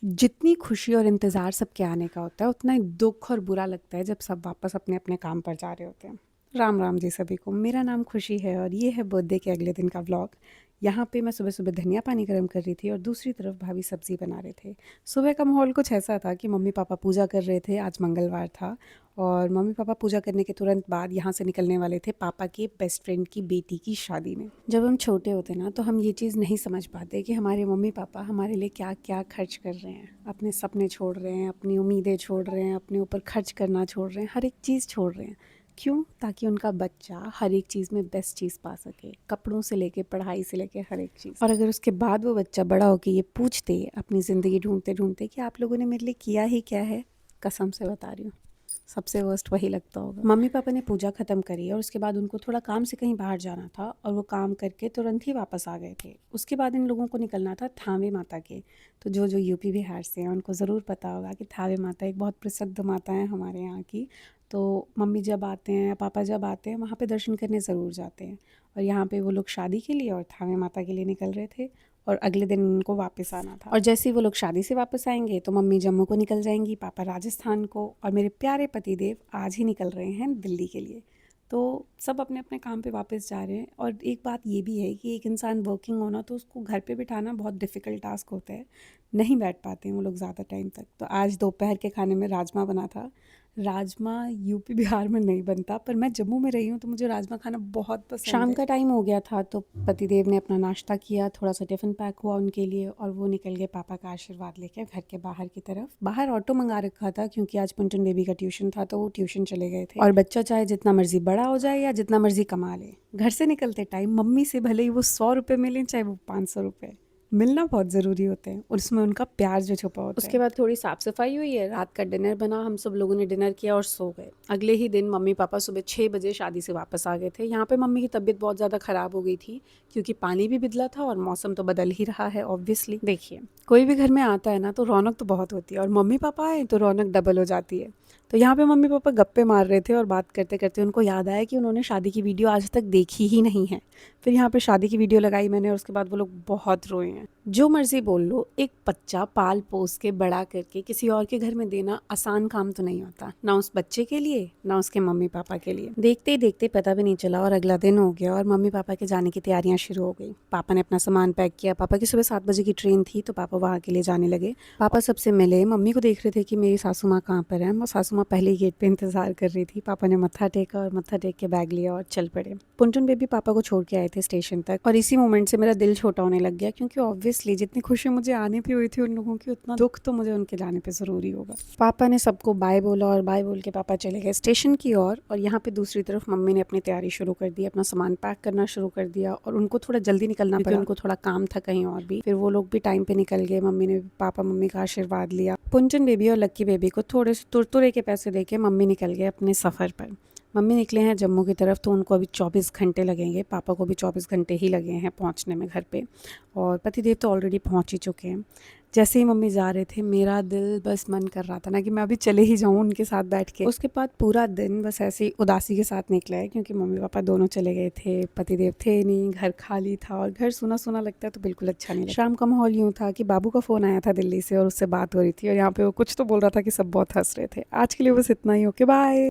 जितनी खुशी और इंतज़ार सबके आने का होता है, उतना ही दुःख और बुरा लगता है जब सब वापस अपने-अपने काम पर जा रहे होते हैं। राम राम जी सभी को। मेरा नाम खुशी है और ये है बर्थडे के अगले दिन का व्लॉग। यहाँ पे मैं सुबह-सुबह धनिया पानी गरम कर रही थी और दूसरी तरफ भाभी सब्ज़ी बना रहे थे। सुबह का माहौल कुछ ऐसा था कि मम्मी-पापा पूजा कर रहे थे, आज मंगलवार था और मम्मी-पापा पूजा करने के तुरंत बाद यहाँ से निकलने वाले थे पापा के बेस्ट फ्रेंड की बेटी की शादी में। जब हम छोटे होते ना तो हम ये चीज़ नहीं समझ पाते कि हमारे मम्मी-पापा हमारे लिए क्या-क्या खर्च कर रहे हैं। अपने सपने छोड़ रहे हैं, अपनी उम्मीदें छोड़ रहे हैं, अपने ऊपर खर्च करना छोड़ रहे हैं, हर एक चीज़ छोड़ रहे हैं। क्यों? ताकि उनका बच्चा हर एक चीज़ में बेस्ट चीज़ पा सके, कपड़ों से लेके पढ़ाई से लेके हर एक चीज़। और अगर उसके बाद वो बच्चा बड़ा होके ये पूछते अपनी ज़िंदगी ढूँढते-ढूँढते कि आप लोगों ने मेरे लिए किया ही क्या है? कसम से बता रही हूँ, सबसे वर्स्ट वही लगता होगा। मम्मी पापा ने पूजा ख़त्म करी और उसके बाद उनको थोड़ा काम से कहीं बाहर जाना था और वो काम करके तुरंत ही वापस आ गए थे। उसके बाद इन लोगों को निकलना था थावे माता के। तो जो यूपी बिहार से हैं उनको ज़रूर पता होगा कि थावे माता एक बहुत प्रसिद्ध माता है हमारे यहाँ की। तो मम्मी जब आते हैं या पापा जब आते हैं वहाँ पे दर्शन करने ज़रूर जाते हैं। और यहाँ पे वो लोग शादी के लिए और थावे माता के लिए निकल रहे थे और अगले दिन उनको वापस आना था। और जैसे ही वो लोग शादी से वापस आएंगे तो मम्मी जम्मू को निकल जाएंगी, पापा राजस्थान को और मेरे प्यारे पतिदेव आज ही निकल रहे हैं दिल्ली के लिए। तो सब अपने अपने काम पे वापस जा रहे हैं। और एक बात ये भी है कि एक इंसान वर्किंग होना तो उसको घर पे बिठाना बहुत डिफ़िकल्ट टास्क होता है, नहीं बैठ पाते हैं वो लोग ज़्यादा टाइम तक। तो आज दोपहर के खाने में राजमा बना था। राजमा यूपी बिहार में नहीं बनता, पर मैं जम्मू में रही हूँ तो मुझे राजमा खाना बहुत पसंद शाम है। का टाइम हो गया था तो पतिदेव ने अपना नाश्ता किया, थोड़ा सा टिफ़िन पैक हुआ उनके लिए और वो निकल गए पापा का आशीर्वाद लेके घर के बाहर की तरफ। बाहर ऑटो मंगा रखा था क्योंकि आज पुंटन बेबी का ट्यूशन था तो वो ट्यूशन चले गए थे। और बच्चा चाहे जितना मर्जी बड़ा हो जाए या जितना मर्जी कमा ले, घर से निकलते टाइम मम्मी से भले ही वो 100 रुपये मिलें चाहे वो 500 रुपये, मिलना बहुत ज़रूरी होते हैं और उसमें उनका प्यार जो छुपा होता है। उसके बाद थोड़ी साफ़ सफाई हुई है, रात का डिनर बना, हम सब लोगों ने डिनर किया और सो गए। अगले ही दिन मम्मी पापा सुबह 6 बजे शादी से वापस आ गए थे। यहाँ पे मम्मी की तबीयत बहुत ज़्यादा ख़राब हो गई थी क्योंकि पानी भी बिदला था और मौसम तो बदल ही रहा है ऑब्वियसली। देखिए, कोई भी घर में आता है ना तो रौनक तो बहुत होती है और मम्मी पापा आए तो रौनक डबल हो जाती है। तो यहाँ पे मम्मी पापा गप्पे मार रहे थे और बात करते करते उनको याद आया कि उन्होंने शादी की वीडियो आज तक देखी ही नहीं है। फिर यहाँ पे शादी की वीडियो लगाई मैंने और उसके बाद वो लोग बहुत रोए हैं। जो मर्जी बोल लो, एक बच्चा पाल पोस के बड़ा करके किसी और के घर में देना आसान काम तो नहीं होता, ना उस बच्चे के लिए ना उसके मम्मी पापा के लिए। देखते ही देखते पता भी नहीं चला और अगला दिन हो गया और मम्मी पापा के जाने की तैयारियां शुरू हो गई। पापा ने अपना सामान पैक किया, पापा की सुबह 7 बजे की ट्रेन थी तो पापा वहाँ के लिए जाने लगे। पापा सबसे मिले, मम्मी को देख रहे थे कि मेरी सासू माँ कहाँ पर है। वो सासू माँ पहले ही गेट पे इंतजार कर रही थी। पापा ने मत्था टेका और मत्था टेक के बैग लिया और चल पड़े। पुंटन बेबी पापा को छोड़ के आए थे स्टेशन तक और इसी मोमेंट से मेरा दिल छोटा होने लग गया क्योंकि ऑब्वियसली जितनी खुशी मुझे आने पे हुई थी उन लोगों की, उतना दुख तो मुझे उनके जाने पे ज़रूरी होगा। पापा ने सबको बाय बोला और बाय बोल के पापा चले गए स्टेशन की ओर और यहाँ पे दूसरी तरफ मम्मी ने अपनी तैयारी शुरू कर दी, अपना सामान पैक करना शुरू कर दिया और उनको थोड़ा जल्दी निकलना पड़ा, उनको थोड़ा काम था कहीं और भी। फिर वो लोग भी टाइम पे निकल गए। मम्मी ने पापा मम्मी का आशीर्वाद लिया। पुंटन बेबी और लक्की बेबी को थोड़े से तुरतुरे के पैसे देके मम्मी निकल गए अपने सफ़र पर। मम्मी निकले हैं जम्मू की तरफ तो उनको अभी 24 घंटे लगेंगे, पापा को भी 24 घंटे ही लगे हैं पहुंचने में घर पे और पतिदेव तो ऑलरेडी पहुंच ही चुके हैं। जैसे ही मम्मी जा रहे थे मेरा दिल बस मन कर रहा था ना कि मैं अभी चले ही जाऊं उनके साथ बैठ के। उसके बाद पूरा दिन बस ऐसे ही उदासी के साथ निकला है क्योंकि मम्मी पापा दोनों चले गए थे, पतिदेव थे नहीं, घर खाली था और घर सूना सूना लगता है तो बिल्कुल अच्छा नहीं लगता। शाम का माहौल यूँ था कि बाबू का फ़ोन आया था दिल्ली से और उससे बात हो रही थी और यहाँ पे वो कुछ तो बोल रहा था कि सब बहुत हंस रहे थे। आज के लिए बस इतना ही, ओके बाय।